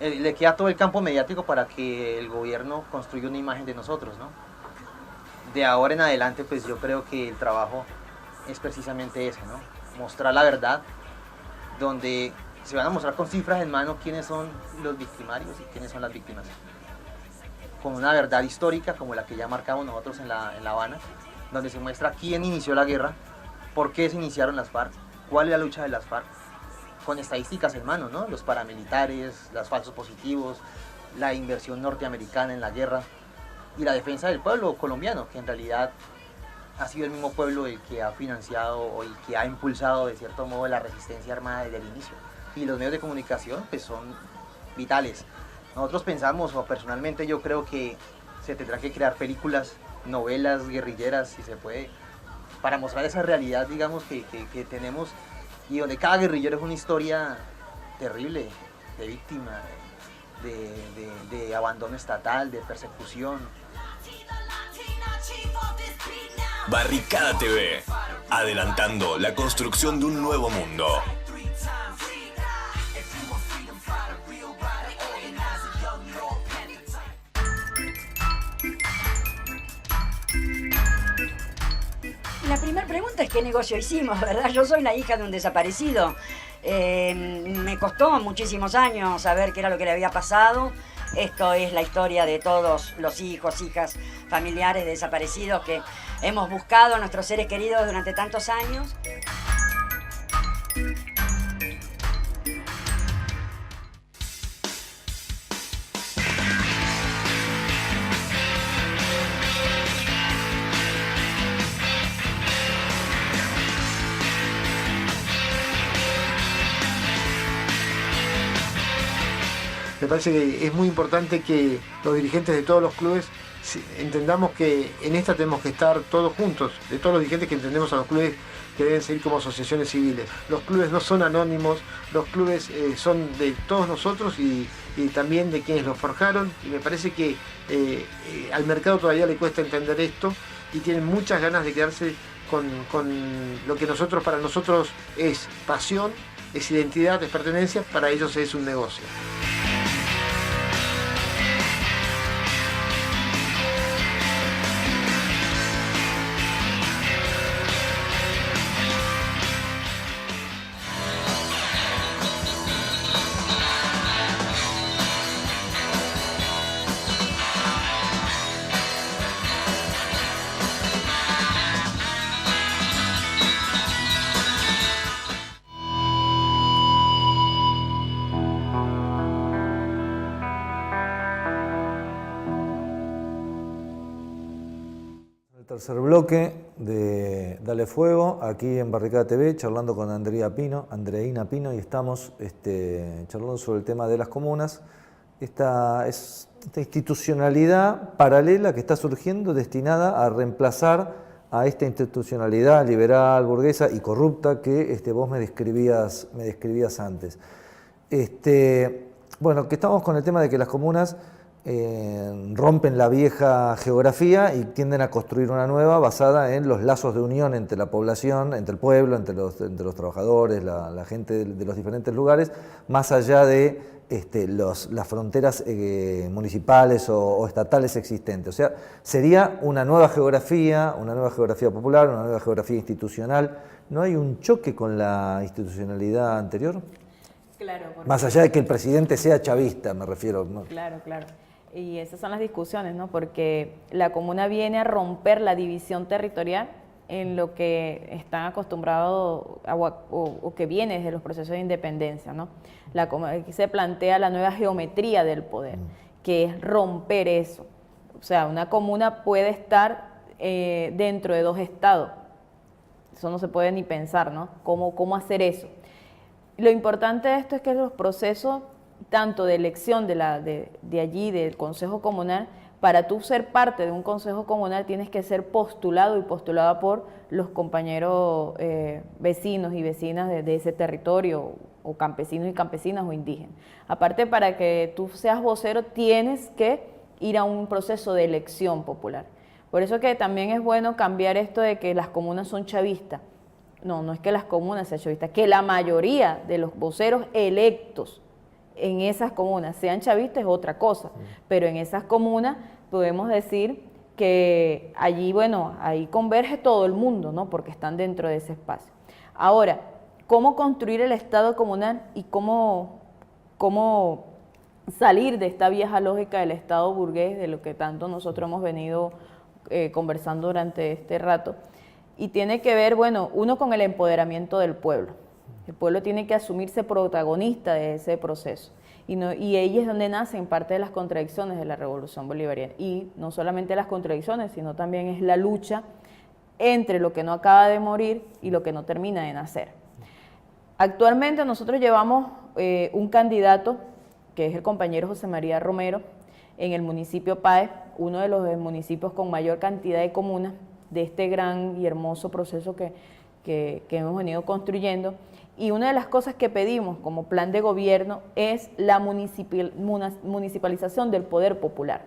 le queda todo el campo mediático para que el gobierno construya una imagen de nosotros, ¿no? De ahora en adelante, pues yo creo que el trabajo es precisamente ese, ¿no? Mostrar la verdad, donde se van a mostrar con cifras en mano quiénes son los victimarios y quiénes son las víctimas. Con una verdad histórica como la que ya marcamos nosotros en La Habana, donde se muestra quién inició la guerra, por qué se iniciaron las FARC, cuál es la lucha de las FARC, con estadísticas en mano, ¿no? Los paramilitares, los falsos positivos, la inversión norteamericana en la guerra y la defensa del pueblo colombiano, que en realidad ha sido el mismo pueblo el que ha financiado o el que ha impulsado de cierto modo la resistencia armada desde el inicio. Y los medios de comunicación pues son vitales. Nosotros pensamos, o personalmente yo creo que se tendrá que crear películas, novelas guerrilleras, si se puede, para mostrar esa realidad, digamos, que tenemos, y donde cada guerrillero es una historia terrible, de víctima, de abandono estatal, de persecución. Barricada TV, adelantando la construcción de un nuevo mundo. La primera pregunta es qué negocio hicimos, ¿verdad? Yo soy la hija de un desaparecido. Me costó muchísimos años saber qué era lo que le había pasado. Esto es la historia de todos los hijos, hijas, familiares de desaparecidos que hemos buscado a nuestros seres queridos durante tantos años. Me parece que es muy importante que los dirigentes de todos los clubes entendamos que en esta tenemos que estar todos juntos, de todos los dirigentes que entendemos a los clubes que deben seguir como asociaciones civiles. Los clubes no son anónimos, los clubes son de todos nosotros y también de quienes los forjaron, y me parece que al mercado todavía le cuesta entender esto y tienen muchas ganas de quedarse con lo que para nosotros es pasión, es identidad, es pertenencia, para ellos es un negocio. Tercer bloque de Dale Fuego, aquí en Barricada TV, charlando con Andreina Pino, y estamos charlando sobre el tema de las comunas. Esta institucionalidad paralela que está surgiendo, destinada a reemplazar a esta institucionalidad liberal, burguesa y corrupta que vos me describías antes. Bueno, que estamos con el tema de que las comunas rompen la vieja geografía y tienden a construir una nueva basada en los lazos de unión entre la población, entre el pueblo, entre los trabajadores, la gente de los diferentes lugares, más allá de las fronteras municipales o estatales existentes. O sea, sería una nueva geografía popular, una nueva geografía institucional. ¿No hay un choque con la institucionalidad anterior? Claro. Más allá de que el presidente sea chavista, me refiero, ¿no? Claro. Y esas son las discusiones, ¿no? Porque la comuna viene a romper la división territorial en lo que están acostumbrados o que viene desde los procesos de independencia, ¿no? Aquí se plantea la nueva geometría del poder, que es romper eso. O sea, una comuna puede estar dentro de dos estados. Eso no se puede ni pensar, ¿no? ¿Cómo hacer eso? Lo importante de esto es que los procesos, tanto de elección de allí, del Consejo Comunal, para tú ser parte de un Consejo Comunal tienes que ser postulado y postulada por los compañeros vecinos y vecinas de ese territorio, o campesinos y campesinas o indígenas. Aparte, para que tú seas vocero tienes que ir a un proceso de elección popular. Por eso que también es bueno cambiar esto de que las comunas son chavistas. No es que las comunas sean chavistas, que la mayoría de los voceros electos en esas comunas sean chavistas es otra cosa, pero en esas comunas podemos decir que allí, ahí converge todo el mundo, ¿no? Porque están dentro de ese espacio. Ahora, ¿cómo construir el Estado comunal y cómo salir de esta vieja lógica del Estado burgués, de lo que tanto nosotros hemos venido conversando durante este rato? Y tiene que ver, uno con el empoderamiento del pueblo. El pueblo tiene que asumirse protagonista de ese proceso. Y ahí es donde nacen parte de las contradicciones de la Revolución Bolivariana. Y no solamente las contradicciones, sino también es la lucha entre lo que no acaba de morir y lo que no termina de nacer. Actualmente nosotros llevamos un candidato, que es el compañero José María Romero, en el municipio Páez, uno de los municipios con mayor cantidad de comunas de este gran y hermoso proceso que hemos venido construyendo. Y una de las cosas que pedimos como plan de gobierno es la municipalización del poder popular.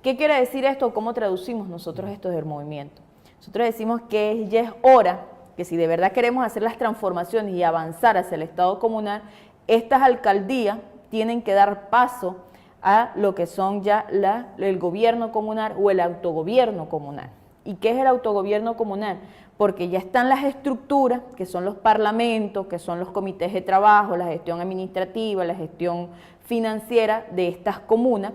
¿Qué quiere decir esto? ¿Cómo traducimos nosotros esto del movimiento? Nosotros decimos que ya es hora que si de verdad queremos hacer las transformaciones y avanzar hacia el Estado comunal, estas alcaldías tienen que dar paso a lo que son ya el gobierno comunal o el autogobierno comunal. ¿Y qué es el autogobierno comunal? Porque ya están las estructuras, que son los parlamentos, que son los comités de trabajo, la gestión administrativa, la gestión financiera de estas comunas,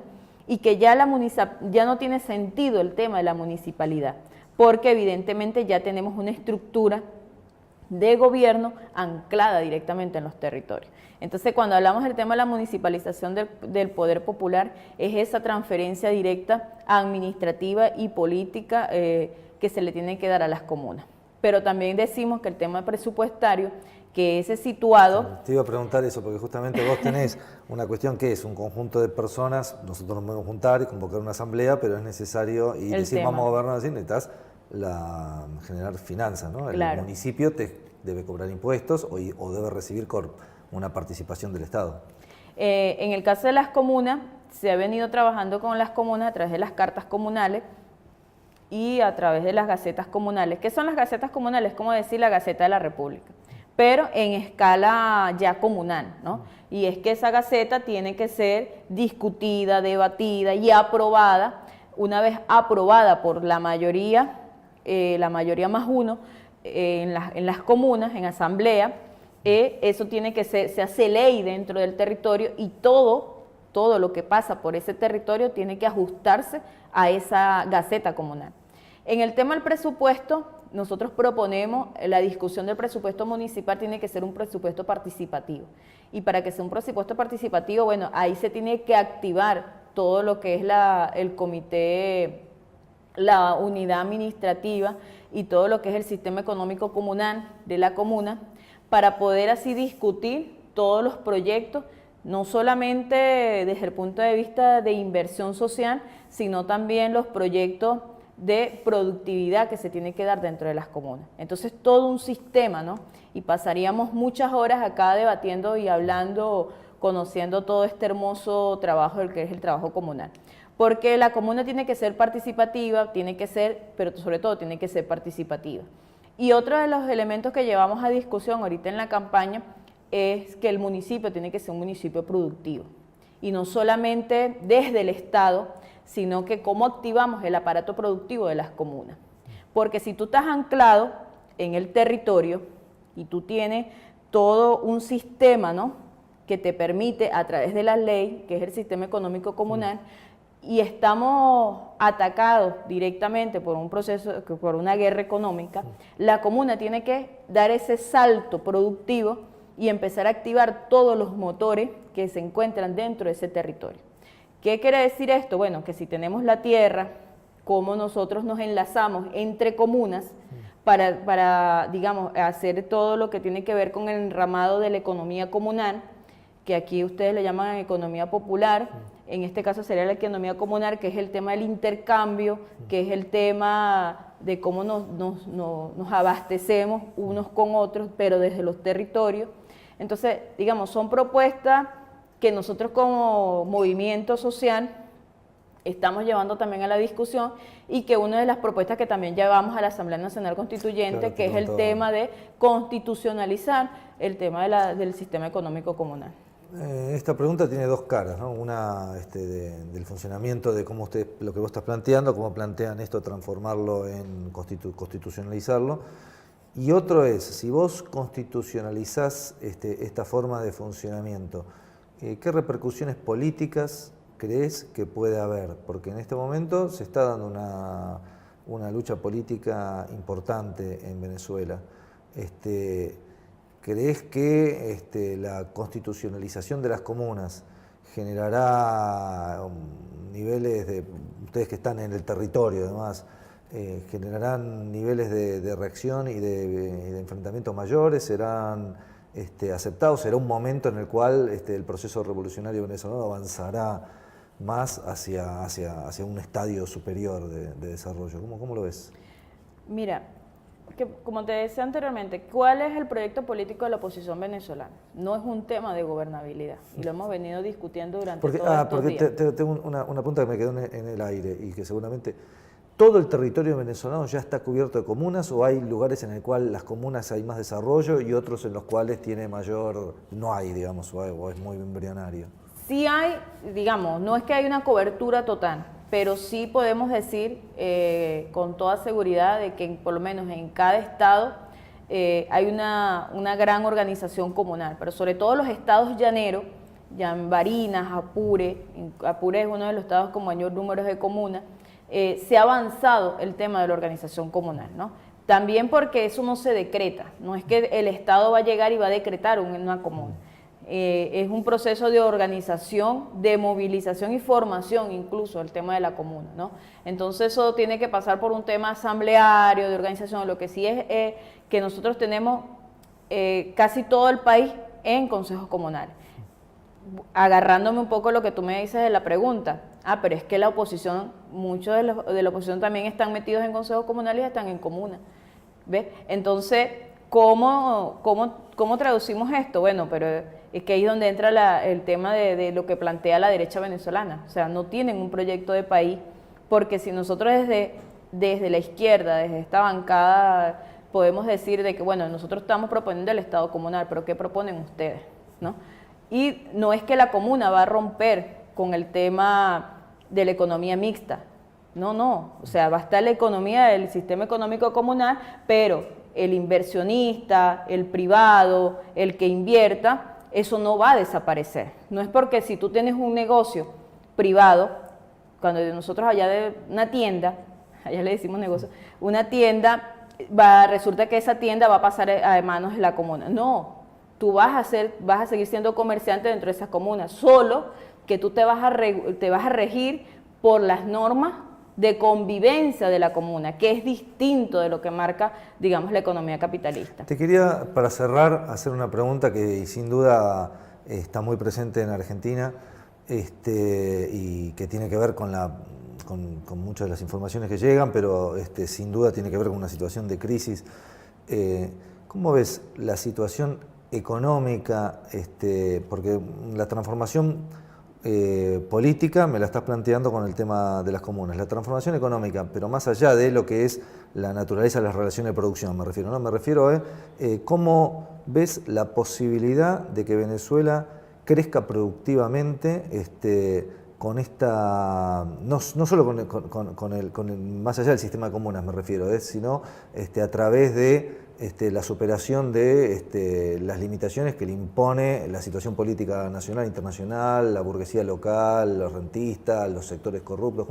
y que ya no tiene sentido el tema de la municipalidad, porque evidentemente ya tenemos una estructura de gobierno anclada directamente en los territorios. Entonces, cuando hablamos del tema de la municipalización del poder popular, es esa transferencia directa administrativa y política que se le tiene que dar a las comunas. Pero también decimos que el tema presupuestario, que ese situado... Te iba a preguntar eso, porque justamente vos tenés una cuestión que es un conjunto de personas, nosotros nos podemos juntar y convocar una asamblea, pero es necesario, y decir vamos a gobernar así, necesitas generar finanzas, ¿no? Claro. El municipio debe cobrar impuestos o debe recibir una participación del Estado. En el caso de las comunas, se ha venido trabajando con las comunas a través de las cartas comunales y a través de las gacetas comunales. ¿Qué son las gacetas comunales? Como decir la Gaceta de la República, pero en escala ya comunal, ¿no? Y es que esa gaceta tiene que ser discutida, debatida y aprobada. Una vez aprobada por la mayoría más uno, en las comunas, en asamblea, eso tiene que se hace ley dentro del territorio, y todo lo que pasa por ese territorio tiene que ajustarse a esa gaceta comunal. En el tema del presupuesto, nosotros proponemos la discusión del presupuesto municipal tiene que ser un presupuesto participativo. Y para que sea un presupuesto participativo, bueno, ahí se tiene que activar todo lo que es el comité, la unidad administrativa y todo lo que es el sistema económico comunal de la comuna, para poder así discutir todos los proyectos, no solamente desde el punto de vista de inversión social, sino también los proyectos de productividad que se tiene que dar dentro de las comunas. Entonces, todo un sistema, ¿no? Y pasaríamos muchas horas acá debatiendo y hablando, conociendo todo este hermoso trabajo, el que es el trabajo comunal. Porque la comuna tiene que ser participativa, pero sobre todo tiene que ser participativa. Y otro de los elementos que llevamos a discusión ahorita en la campaña es que el municipio tiene que ser un municipio productivo. Y no solamente desde el Estado, sino que cómo activamos el aparato productivo de las comunas. Porque si tú estás anclado en el territorio y tú tienes todo un sistema, ¿no?, que te permite a través de la ley, que es el sistema económico comunal, y estamos atacados directamente por un proceso, por una guerra económica, la comuna tiene que dar ese salto productivo y empezar a activar todos los motores que se encuentran dentro de ese territorio. ¿Qué quiere decir esto? Bueno, que si tenemos la tierra, cómo nosotros nos enlazamos entre comunas para, digamos, hacer todo lo que tiene que ver con el enramado de la economía comunal, que aquí ustedes le llaman economía popular, en este caso sería la economía comunal, que es el tema del intercambio, que es el tema de cómo nos abastecemos unos con otros, pero desde los territorios. Entonces, digamos, son propuestas que nosotros como movimiento social estamos llevando también a la discusión, y que una de las propuestas que también llevamos a la Asamblea Nacional Constituyente, claro, que es el tema de constitucionalizar el tema del sistema económico comunal. Esta pregunta tiene dos caras, ¿no? Una del funcionamiento de cómo lo que vos estás planteando, cómo plantean esto, transformarlo en constitucionalizarlo, y otro es, si vos constitucionalizás esta forma de funcionamiento, ¿qué repercusiones políticas crees que puede haber? Porque en este momento se está dando una lucha política importante en Venezuela. ¿Crees que la constitucionalización de las comunas generará niveles de, ustedes que están en el territorio además, generarán niveles de reacción y de enfrentamientos mayores? ¿Serán aceptados? ¿Será un momento en el cual el proceso revolucionario venezolano avanzará más hacia un estadio superior de desarrollo? ¿Cómo lo ves? Mira, que como te decía anteriormente, ¿cuál es el proyecto político de la oposición venezolana? No es un tema de gobernabilidad, y lo hemos venido discutiendo durante todos estos días. Tengo una pregunta que me quedó en el aire y que seguramente ¿todo el territorio venezolano ya está cubierto de comunas o hay lugares en el cual las comunas hay más desarrollo y otros en los cuales tiene mayor, no hay, digamos, o es muy embrionario? Sí hay, digamos, no es que hay una cobertura total, pero sí podemos decir con toda seguridad de que por lo menos en cada estado hay una gran organización comunal, pero sobre todo los estados llaneros, Barinas, Apure es uno de los estados con mayor número de comunas, se ha avanzado el tema de la organización comunal, ¿no? También porque eso no se decreta, no es que el Estado va a llegar y va a decretar una comuna. Es un proceso de organización, de movilización y formación incluso el tema de la comuna, ¿no? Entonces eso tiene que pasar por un tema asambleario, de organización. Lo que sí es que nosotros tenemos casi todo el país en consejos comunales. Agarrándome un poco lo que tú me dices de la pregunta, pero es que la oposición, muchos de la oposición también están metidos en consejos comunales y están en comunas, ¿ves? Entonces, ¿cómo traducimos esto? Bueno, pero es que ahí es donde entra el tema de lo que plantea la derecha venezolana, o sea, no tienen un proyecto de país, porque si nosotros desde la izquierda, desde esta bancada, podemos decir de que, bueno, nosotros estamos proponiendo el Estado comunal, pero ¿qué proponen ustedes? ¿No? Y no es que la comuna va a romper con el tema de la economía mixta, no, o sea, va a estar la economía del sistema económico comunal, pero el inversionista, el privado, el que invierta, eso no va a desaparecer. No es porque si tú tienes un negocio privado, cuando nosotros allá de una tienda, allá le decimos negocio, una tienda, resulta que esa tienda va a pasar a manos de la comuna. No, tú vas a seguir siendo comerciante dentro de esas comunas, solo que tú te vas a regir por las normas de convivencia de la comuna, que es distinto de lo que marca, digamos, la economía capitalista. Te quería, para cerrar, hacer una pregunta que sin duda está muy presente en Argentina y que tiene que ver con muchas de las informaciones que llegan, pero sin duda tiene que ver con una situación de crisis. ¿Cómo ves la situación económica? Porque la transformación política me la estás planteando con el tema de las comunas, la transformación económica, pero más allá de lo que es la naturaleza de las relaciones de producción, me refiero a cómo ves la posibilidad de que Venezuela crezca productivamente con esta, no solo más allá del sistema de comunas me refiero, sino a través de la superación de las limitaciones que le impone la situación política nacional, internacional, la burguesía local, los rentistas, los sectores corruptos.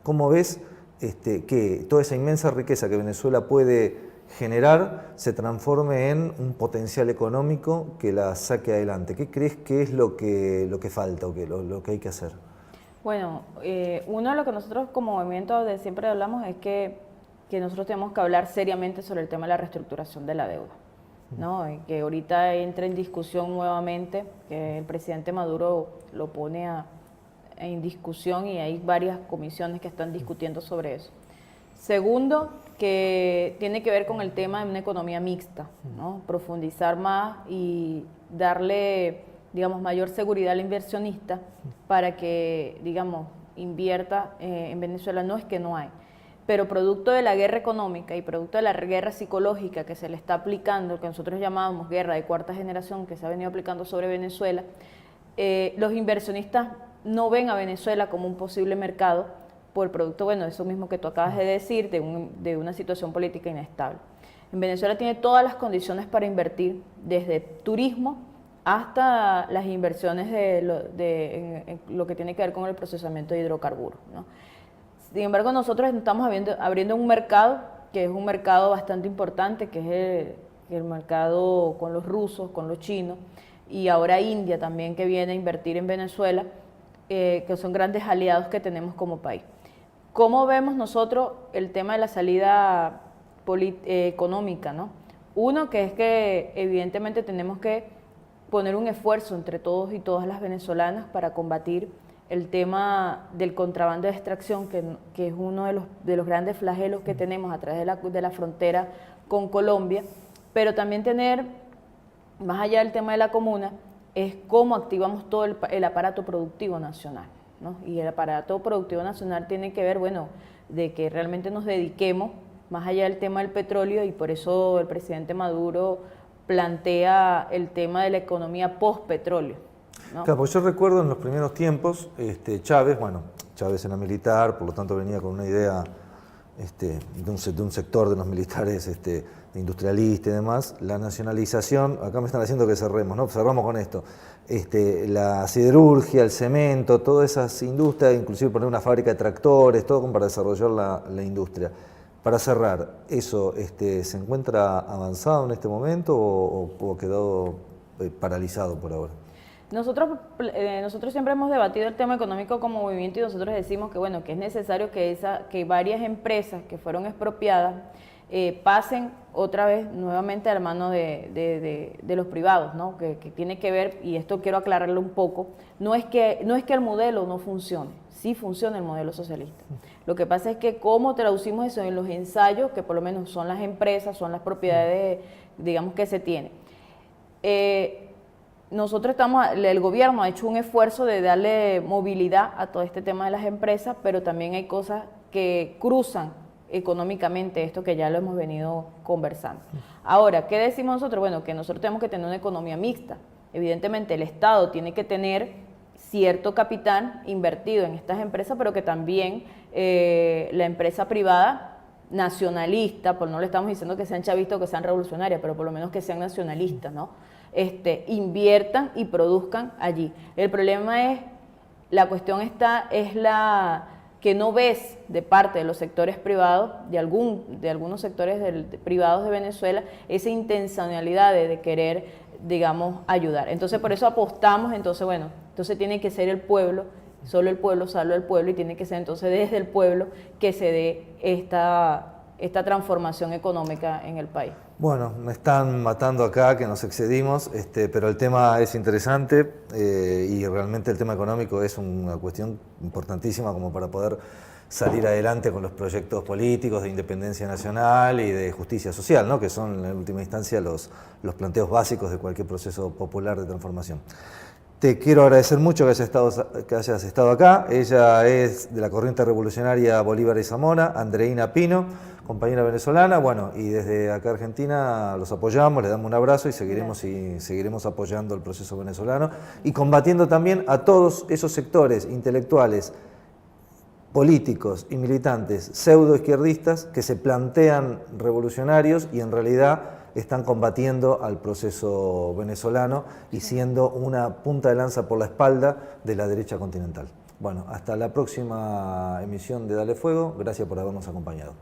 ¿Cómo ves que toda esa inmensa riqueza que Venezuela puede generar se transforme en un potencial económico que la saque adelante? ¿Qué crees que es lo que falta o lo que hay que hacer? Bueno, uno de lo que nosotros como movimiento siempre hablamos es que nosotros tenemos que hablar seriamente sobre el tema de la reestructuración de la deuda, ¿no? Y que ahorita entra en discusión nuevamente, que el presidente Maduro lo pone en discusión y hay varias comisiones que están discutiendo sobre eso. Segundo, que tiene que ver con el tema de una economía mixta, ¿no? Profundizar más y darle, digamos, mayor seguridad al inversionista para que, digamos, invierta en Venezuela. No es que no hay, pero producto de la guerra económica y producto de la guerra psicológica que se le está aplicando, que nosotros llamábamos guerra de cuarta generación, que se ha venido aplicando sobre Venezuela, los inversionistas no ven a Venezuela como un posible mercado por el producto, bueno, eso mismo que tú acabas de decir, de una situación política inestable. En Venezuela tiene todas las condiciones para invertir, desde turismo hasta las inversiones en lo que tiene que ver con el procesamiento de hidrocarburos, ¿no? Sin embargo, nosotros estamos abriendo un mercado que es un mercado bastante importante, que es el mercado con los rusos, con los chinos, y ahora India también, que viene a invertir en Venezuela, que son grandes aliados que tenemos como país. ¿Cómo vemos nosotros el tema de la salida económica, ¿no? Uno, que es que evidentemente tenemos que poner un esfuerzo entre todos y todas las venezolanas para combatir el tema del contrabando de extracción, que es uno de los grandes flagelos que tenemos a través de la frontera con Colombia, pero también tener, más allá del tema de la comuna, es cómo activamos todo el aparato productivo nacional, ¿no? Y el aparato productivo nacional tiene que ver, bueno, de que realmente nos dediquemos más allá del tema del petróleo, y por eso el presidente Maduro plantea el tema de la economía post-petróleo, ¿no? Claro, porque yo recuerdo en los primeros tiempos, Chávez, bueno, Chávez era militar, por lo tanto venía con una idea de un sector de los militares industrialista y demás, la nacionalización, acá me están haciendo que cerremos, ¿no? Cerramos con esto, la siderurgia, el cemento, todas esas industrias, inclusive poner una fábrica de tractores, todo como para desarrollar la industria. Para cerrar, ¿eso se encuentra avanzado en este momento o quedó paralizado por ahora? Nosotros siempre hemos debatido el tema económico como movimiento, y nosotros decimos que, bueno, que es necesario que varias empresas que fueron expropiadas pasen otra vez nuevamente a la mano de los privados, ¿no? Que tiene que ver, y esto quiero aclararlo un poco, no es que el modelo no funcione, sí funciona el modelo socialista. Lo que pasa es que cómo traducimos eso en los ensayos, que por lo menos son las empresas, son las propiedades, digamos, que se tienen. El gobierno ha hecho un esfuerzo de darle movilidad a todo este tema de las empresas, pero también hay cosas que cruzan económicamente esto, que ya lo hemos venido conversando. Ahora, ¿qué decimos nosotros? Bueno, que nosotros tenemos que tener una economía mixta. Evidentemente el Estado tiene que tener cierto capital invertido en estas empresas, pero que también la empresa privada nacionalista, pues no le estamos diciendo que sean chavistas o que sean revolucionarias, pero por lo menos que sean nacionalistas, ¿no? Inviertan y produzcan allí. El problema es, la cuestión es la que no ves de parte de los sectores privados, de algunos sectores privados de Venezuela, esa intencionalidad de querer, digamos, ayudar. Entonces, por eso apostamos, entonces tiene que ser el pueblo, solo el pueblo, salvo el pueblo, y tiene que ser entonces desde el pueblo que se dé esta transformación económica en el país. Bueno, me están matando acá, que nos excedimos, pero el tema es interesante y realmente el tema económico es una cuestión importantísima como para poder salir adelante con los proyectos políticos de independencia nacional y de justicia social, ¿no? Que son en última instancia los planteos básicos de cualquier proceso popular de transformación. Te quiero agradecer mucho que hayas estado acá. Ella es de la corriente revolucionaria Bolívar y Zamora, Andreina Pino, compañera venezolana. Bueno, y desde acá Argentina los apoyamos, les damos un abrazo y seguiremos apoyando el proceso venezolano y combatiendo también a todos esos sectores intelectuales, políticos y militantes pseudoizquierdistas que se plantean revolucionarios y en realidad están combatiendo al proceso venezolano y siendo una punta de lanza por la espalda de la derecha continental. Bueno, hasta la próxima emisión de Dale Fuego. Gracias por habernos acompañado.